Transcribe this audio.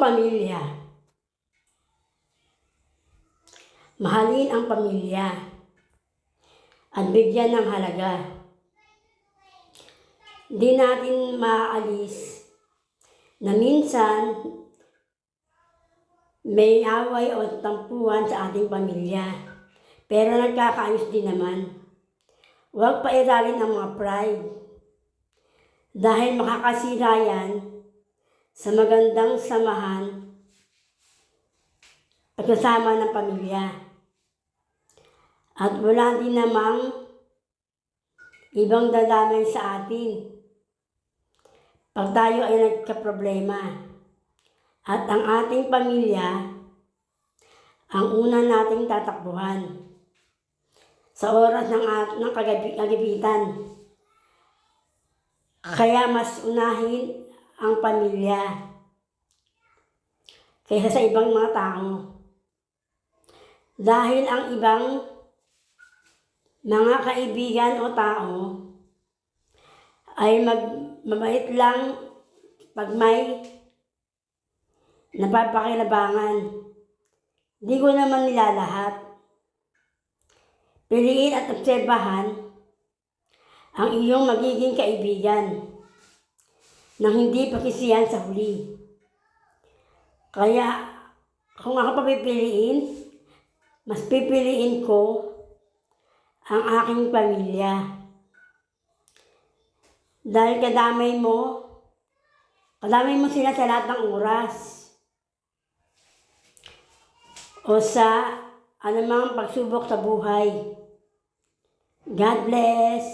Pamilya. Mahalin ang pamilya at bigyan ng halaga. Di natin maaalis na minsan may away o tampuhan sa ating pamilya, pero nagkakaayos din naman. Huwag pairalin ang mga pride dahil makakasira yan sa magandang samahan at kasama ng pamilya. At wala din namang ibang dadamay sa atin pag tayo ay nagkaproblema. At ang ating pamilya ang una nating tatakbuhan sa oras ng kagabitan. Kaya mas unahin ang pamilya kaysa sa ibang mga tao. Dahil ang ibang mga kaibigan o tao ay mabait lang pag may napapakinabangan. Di ko naman nilalahat. Piliin at obserbahan ang iyong magiging kaibigan nang hindi pakisiyan sa huli. Kaya kung ako papipiliin, mas pipiliin ko ang aking pamilya. Dahil kadamay mo sila sa lahat ng oras o sa anumang pagsubok sa buhay. God bless!